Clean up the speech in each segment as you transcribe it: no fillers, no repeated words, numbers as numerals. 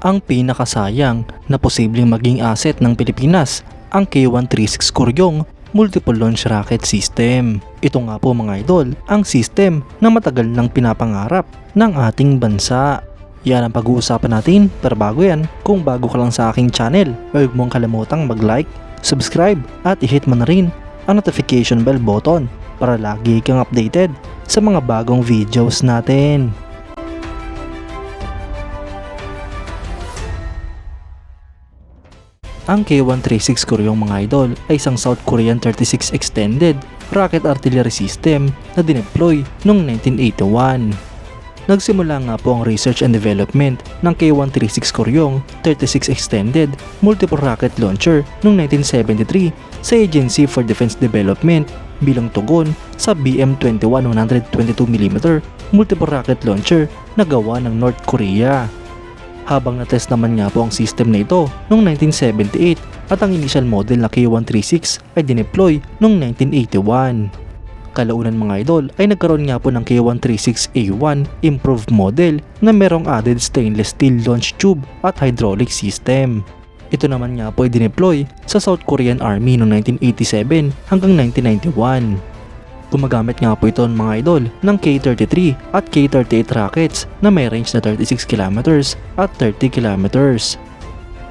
ang pinakasayang na posibleng maging asset ng Pilipinas, ang K136 Koryong Multiple Launch Rocket System. Ito nga po mga idol, ang system na matagal nang pinapangarap ng ating bansa. Yan ang pag-uusapan natin, pero bago yan, kung bago ka lang sa aking channel, huwag mong kalimutang mag-like, subscribe at i-hit mo na rin ang notification bell button para lagi kang updated sa mga bagong videos natin. Ang K136 Koryong mga idol ay isang South Korean 36 Extended Rocket Artillery System na dineploy noong 1981. Nagsimula nga po ang research and development ng K136 Koryong 36 Extended Multiple Rocket Launcher noong 1973 sa Agency for Defense Development bilang tugon sa BM-21 122mm Multiple Rocket Launcher na gawa ng North Korea. Habang na-test naman nga po ang system na ito noong 1978 at ang initial model na K136 ay dineploy noong 1981. Kalaunan mga idol ay nagkaroon nga po ng K136A1 improved model na merong added stainless steel launch tube at hydraulic system. Ito naman nga po ay dineploy sa South Korean Army noong 1987 hanggang 1991. Gumagamit nga po ito mga idol ng K33 at K38 rockets na may range na 36 km at 30 km.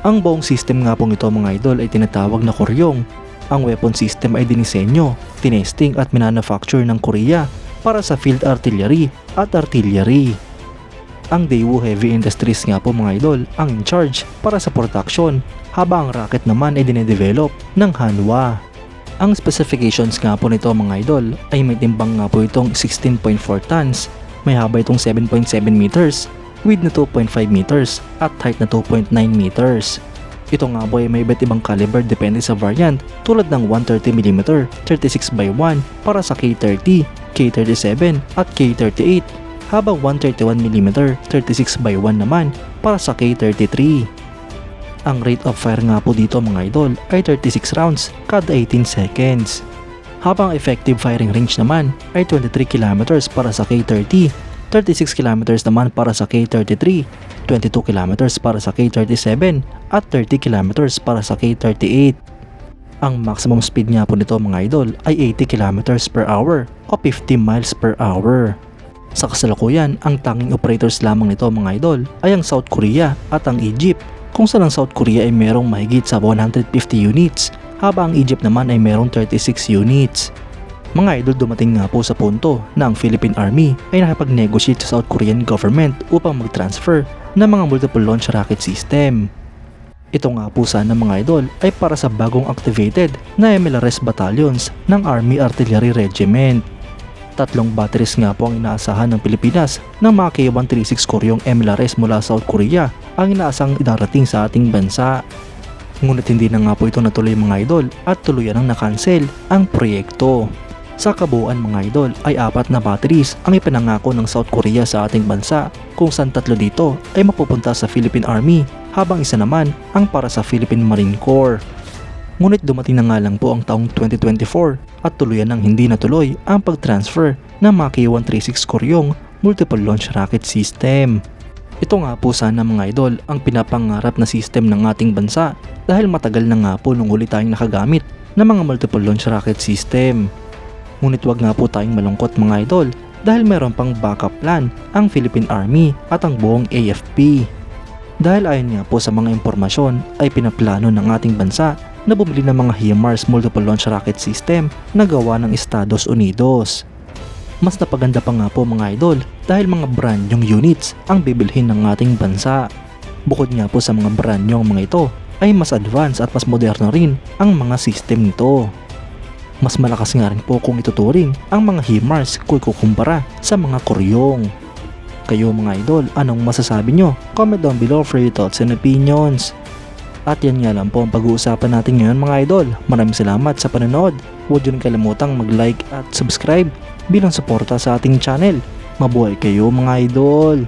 Ang buong system nga pong ito mga idol ay tinatawag na Koryong. Ang weapon system ay dinisenyo, tinesting at minanufacture ng Korea para sa field artillery at artillery. Ang Daewoo Heavy Industries nga po mga idol ang in charge para sa production habang ang rocket naman ay dinedevelop ng Hanwha. Ang specifications nga po nito mga idol ay may timbang nga po itong 16.4 tons, may haba itong 7.7 meters, width na 2.5 meters at height na 2.9 meters. Ito nga po ay may iba't ibang caliber depende sa variant tulad ng 130mm 36x1 para sa K30, K37 at K38 habang 131mm 36x1 naman para sa K33. Ang rate of fire nga po dito mga idol ay 36 rounds kada 18 seconds. Habang effective firing range naman ay 23 km para sa K30, 36 km naman para sa K33, 22 km para sa K37 at 30 km para sa K38. Ang maximum speed nga po nito mga idol ay 80 km per hour o 50 miles per hour. Sa kasalukuyan, ang tanging operators lamang nito mga idol ay ang South Korea at ang Egypt, kung saan ang South Korea ay merong mahigit sa 150 units habang ang Egypt naman ay merong 36 units. Mga idol, dumating nga po sa punto na ang Philippine Army ay nakipag-negotiate sa South Korean government upang mag-transfer ng mga multiple launch rocket system. Ito nga po sana mga idol ay para sa bagong activated na MLRS battalions ng Army Artillery Regiment. 3 batteries nga po ang inaasahan ng Pilipinas ng mga K136 Koryong MLRS mula South Korea ang inaasang idarating sa ating bansa. Ngunit hindi na nga po ito natuloy mga idol at tuluyan ang na-cancel ang proyekto. Sa kabuuan mga idol ay 4 na batteries ang ipinangako ng South Korea sa ating bansa, kung saan 3 dito ay mapupunta sa Philippine Army habang isa naman ang para sa Philippine Marine Corps. Ngunit dumating na nga lang po ang taong 2024 at tuluyan nang hindi natuloy ang pag-transfer ng mga K136 Koryong Multiple Launch Rocket System. Ito nga po sana mga idol ang pinapangarap na system ng ating bansa dahil matagal na nga po nung huli tayong nakagamit ng mga Multiple Launch Rocket System. Ngunit wag nga po tayong malungkot mga idol dahil meron pang backup plan ang Philippine Army at ang buong AFP. Dahil ayon nga po sa mga impormasyon ay pinaplano ng ating bansa na bumili ng mga HIMARS Multiple Launch Rocket System na gawa ng Estados Unidos. Mas napaganda pa nga po mga idol dahil mga brand nyong units ang bibilhin ng ating bansa. Bukod nga po sa mga brand nyong mga ito ay mas advanced at mas moderno rin ang mga system nito. Mas malakas nga rin po kung ituturing ang mga HIMARS kung ikukumpara sa mga Koryong. Kayo mga idol, anong masasabi nyo? Comment down below for your thoughts and opinions. At yan nga lang po ang pag-uusapan natin ngayon mga idol. Maraming salamat sa panonood. Huwag nyo rin kalimutang mag-like at subscribe bilang suporta sa ating channel. Mabuhay kayo mga idol!